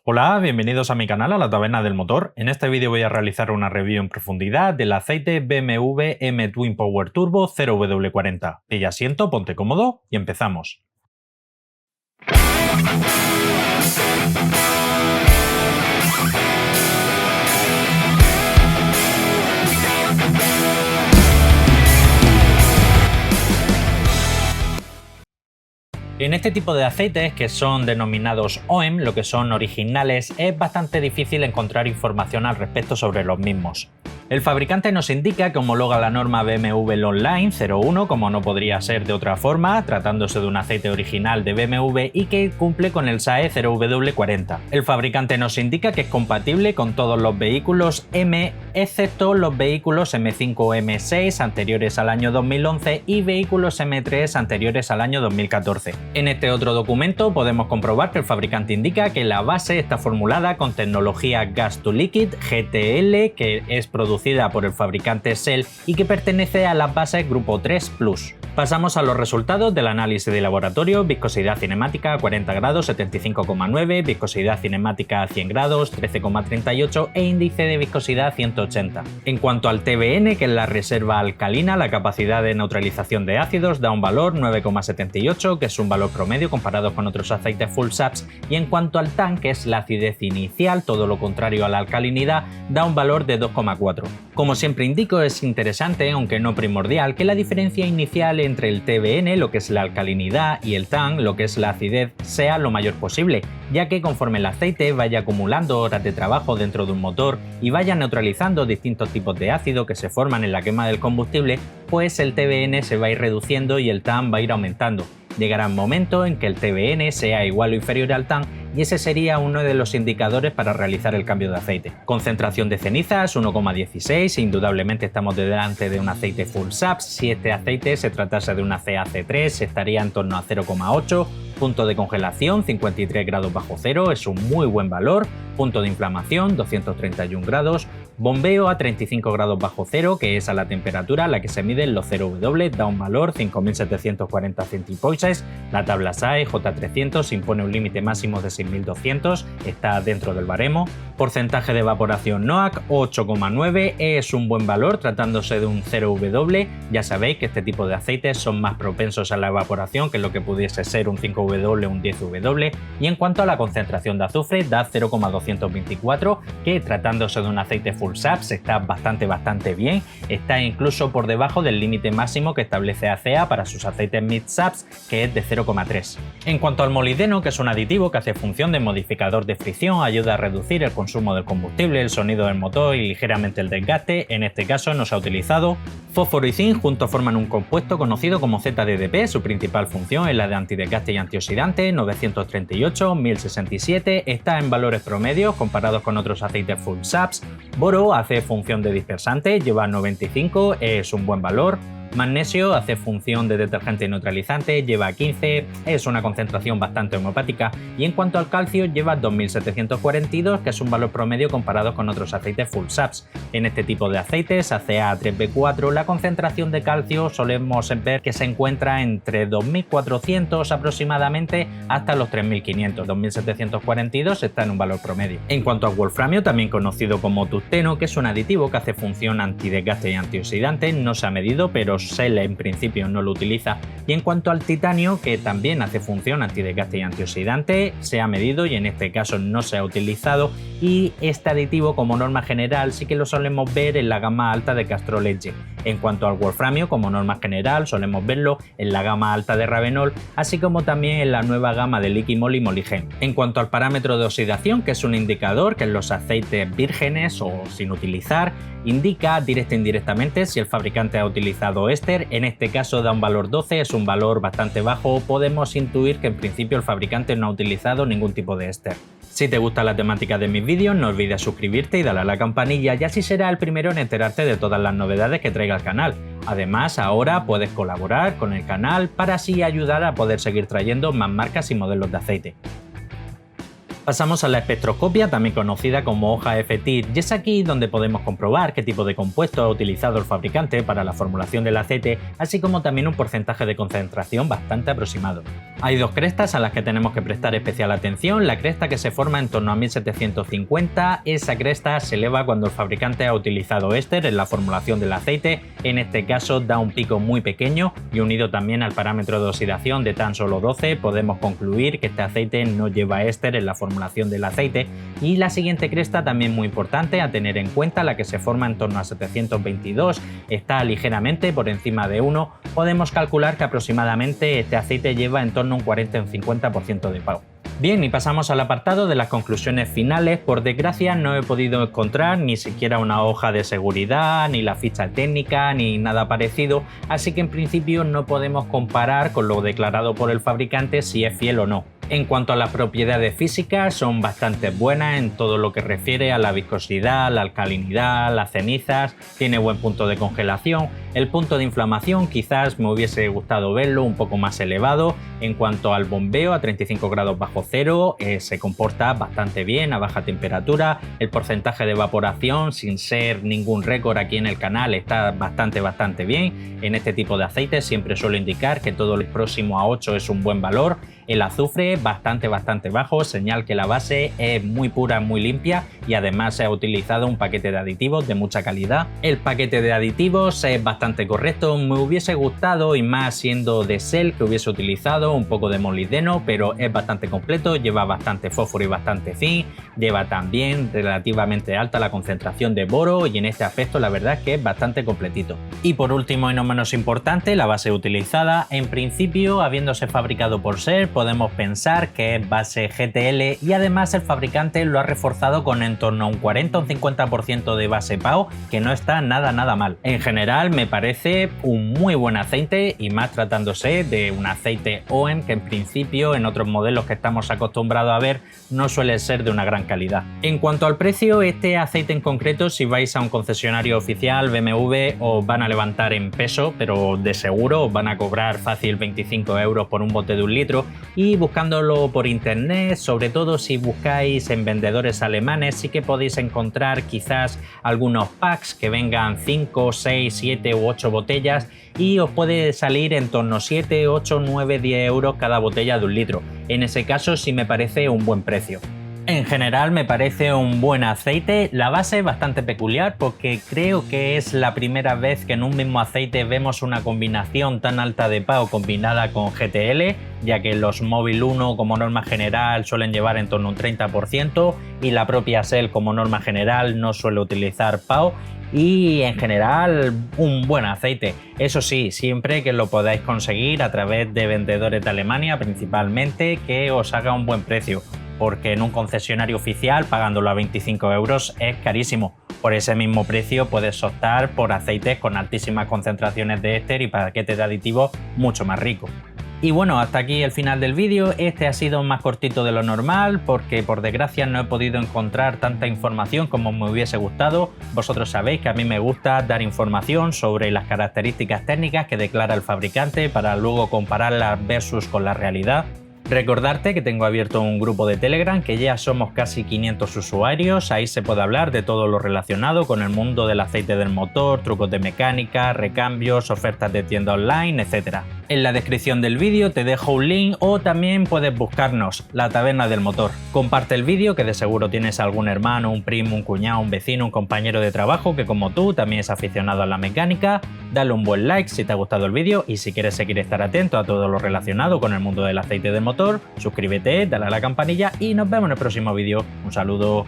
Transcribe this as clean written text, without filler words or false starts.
Hola, bienvenidos a mi canal, a la Taberna del Motor. En este vídeo voy a realizar una review en profundidad del aceite BMW M Twin Power Turbo 0W40. Pilla asiento, ponte cómodo y empezamos. En este tipo de aceites, que son denominados OEM, lo que son originales, es bastante difícil encontrar información al respecto sobre los mismos. El fabricante nos indica que homologa la norma BMW Long Line 01, como no podría ser de otra forma, tratándose de un aceite original de BMW y que cumple con el SAE 0W40. El fabricante nos indica que es compatible con todos los vehículos M, excepto los vehículos M5 o M6 anteriores al año 2011 y vehículos M3 anteriores al año 2014. En este otro documento podemos comprobar que el fabricante indica que la base está formulada con tecnología Gas to Liquid GTL, que es producida por el fabricante Shell y que pertenece a las bases Grupo 3 Plus. Pasamos a los resultados del análisis de laboratorio: viscosidad cinemática a 40 grados 75,9, viscosidad cinemática a 100 grados 13,38 e índice de viscosidad 180. En cuanto al TBN, que es la reserva alcalina, la capacidad de neutralización de ácidos, da un valor 9,78, que es un valor promedio comparado con otros aceites full saps, y en cuanto al TAN, que es la acidez inicial, todo lo contrario a la alcalinidad, da un valor de 2,4. Como siempre indico, es interesante, aunque no primordial, que la diferencia inicial entre el TBN, lo que es la alcalinidad, y el TAN, lo que es la acidez, sea lo mayor posible, ya que conforme el aceite vaya acumulando horas de trabajo dentro de un motor y vaya neutralizando distintos tipos de ácido que se forman en la quema del combustible, pues el TBN se va a ir reduciendo y el TAN va a ir aumentando. Llegará un momento en que el TBN sea igual o inferior al TAN y ese sería uno de los indicadores para realizar el cambio de aceite. Concentración de cenizas 1,16, indudablemente estamos delante de un aceite full saps. Si este aceite se tratase de una CaC3 estaría en torno a 0,8. Punto de congelación 53 grados bajo cero, es un muy buen valor. Punto de inflamación 231 grados. Bombeo a 35 grados bajo cero, que es a la temperatura a la que se miden los 0W, da un valor 5.740 centipoises. La tabla SAE J300 impone un límite máximo de 6.200, está dentro del baremo. Porcentaje de evaporación NOAC 8,9, es un buen valor tratándose de un 0W. Ya sabéis que este tipo de aceites son más propensos a la evaporación que lo que pudiese ser un 5W o un 10W. Y en cuanto a la concentración de azufre, da 0,224, que tratándose de un aceite full saps está bastante bien, está incluso por debajo del límite máximo que establece ACEA para sus aceites mid saps, que es de 0,3. En cuanto al molibdeno, que es un aditivo que hace función de modificador de fricción, ayuda a reducir el consumo del combustible, el sonido del motor y ligeramente el desgaste, en este caso no se ha utilizado. Fósforo y zinc juntos forman un compuesto conocido como ZDDP, su principal función es la de antidesgaste y antioxidante, 938, 1067, está en valores promedios comparados con otros aceites full saps. Boro hace función de dispersante, lleva 95, es un buen valor. Magnesio hace función de detergente neutralizante, lleva 15, es una concentración bastante homeopática, y en cuanto al calcio lleva 2742, que es un valor promedio comparado con otros aceites full saps. En este tipo de aceites, ACA3B4, la concentración de calcio solemos ver que se encuentra entre 2400 aproximadamente hasta los 3500, 2742 está en un valor promedio. En cuanto al wolframio, también conocido como tungsteno, que es un aditivo que hace función antidesgaste y antioxidante, no se ha medido, pero Shell en principio no lo utiliza. Y en cuanto al titanio, que también hace función antidesgaste y antioxidante, se ha medido y en este caso no se ha utilizado, y este aditivo como norma general sí que lo solemos ver en la gama alta de Castrol Edge. En cuanto al wolframio, como norma general solemos verlo en la gama alta de Ravenol, así como también en la nueva gama de Liquimol y Moligen. En cuanto al parámetro de oxidación, que es un indicador que en los aceites vírgenes o sin utilizar indica directa e indirectamente si el fabricante ha utilizado éster, en este caso da un valor 12, es un valor bastante bajo, podemos intuir que en principio el fabricante no ha utilizado ningún tipo de éster. Si te gusta la temática de mis vídeos, no olvides suscribirte y darle a la campanilla, y así serás el primero en enterarte de todas las novedades que traiga el canal. Además, ahora puedes colaborar con el canal para así ayudar a poder seguir trayendo más marcas y modelos de aceite. Pasamos a la espectroscopia, también conocida como hoja FTIR, y es aquí donde podemos comprobar qué tipo de compuesto ha utilizado el fabricante para la formulación del aceite, así como también un porcentaje de concentración bastante aproximado. Hay dos crestas a las que tenemos que prestar especial atención. La cresta que se forma en torno a 1750, esa cresta se eleva cuando el fabricante ha utilizado éster en la formulación del aceite, en este caso da un pico muy pequeño y unido también al parámetro de oxidación de tan solo 12, podemos concluir que este aceite no lleva éster en la formulación del aceite. Y la siguiente cresta también muy importante a tener en cuenta, la que se forma en torno a 722, está ligeramente por encima de 1, podemos calcular que aproximadamente este aceite lleva en torno a un 40 o un 50% de PAU. Bien, y pasamos al apartado de las conclusiones finales. Por desgracia no he podido encontrar ni siquiera una hoja de seguridad, ni la ficha técnica, ni nada parecido, así que en principio no podemos comparar con lo declarado por el fabricante si es fiel o no. En cuanto a las propiedades físicas, son bastante buenas en todo lo que refiere a la viscosidad, la alcalinidad, las cenizas, tiene buen punto de congelación. El punto de inflamación quizás me hubiese gustado verlo un poco más elevado. En cuanto al bombeo a 35 grados bajo cero, se comporta bastante bien a baja temperatura. El porcentaje de evaporación, sin ser ningún récord aquí en el canal, está bastante bien. En este tipo de aceite siempre suelo indicar que todo lo próximo a 8 es un buen valor. El azufre bastante bajo, señal que la base es muy pura, muy limpia, y además se ha utilizado un paquete de aditivos de mucha calidad. El paquete de aditivos es bastante correcto, me hubiese gustado, y más siendo de Shell, que hubiese utilizado un poco de molibdeno, pero es bastante completo, lleva bastante fósforo y bastante zinc, lleva también relativamente alta la concentración de boro, y en este aspecto la verdad es que es bastante completito. Y por último y no menos importante, la base utilizada. En principio, habiéndose fabricado por Shell, podemos pensar que es base GTL, y además el fabricante lo ha reforzado con en torno a un 40 o un 50% de base PAO, que no está nada mal. En general me parece un muy buen aceite, y más tratándose de un aceite OEM que en principio en otros modelos que estamos acostumbrados a ver no suele ser de una gran calidad. En cuanto al precio, este aceite en concreto, si vais a un concesionario oficial BMW, os van a levantar en peso, pero de seguro os van a cobrar fácil 25 euros por un bote de 1 litro, y buscándolo por internet, sobre todo si buscáis en vendedores alemanes, sí que podéis encontrar quizás algunos packs que vengan 5, 6, 7 u 8 botellas, y os puede salir en torno a 7, 8, 9, 10 euros cada botella de 1 litro. En ese caso sí me parece un buen precio. En general me parece un buen aceite. La base es bastante peculiar porque creo que es la primera vez que en un mismo aceite vemos una combinación tan alta de PAO combinada con GTL, ya que los Mobil 1 como norma general suelen llevar en torno a un 30%, y la propia Shell como norma general no suele utilizar PAO. Y en general un buen aceite, eso sí, siempre que lo podáis conseguir a través de vendedores de Alemania principalmente, que os haga un buen precio, porque en un concesionario oficial pagándolo a 25 euros es carísimo. Por ese mismo precio puedes optar por aceites con altísimas concentraciones de éster y paquetes de aditivos mucho más ricos. Y bueno, hasta aquí el final del vídeo. Este ha sido más cortito de lo normal porque por desgracia no he podido encontrar tanta información como me hubiese gustado. Vosotros sabéis que a mí me gusta dar información sobre las características técnicas que declara el fabricante para luego compararlas versus con la realidad. Recordarte que tengo abierto un grupo de Telegram, que ya somos casi 500 usuarios. Ahí se puede hablar de todo lo relacionado con el mundo del aceite del motor, trucos de mecánica, recambios, ofertas de tienda online, etc. En la descripción del vídeo te dejo un link, o también puedes buscarnos, La Taberna del Motor. Comparte el vídeo, que de seguro tienes algún hermano, un primo, un cuñado, un vecino, un compañero de trabajo que como tú también es aficionado a la mecánica. Dale un buen like si te ha gustado el vídeo, y si quieres seguir estar atento a todo lo relacionado con el mundo del aceite del motor, suscríbete, dale a la campanilla y nos vemos en el próximo vídeo. Un saludo.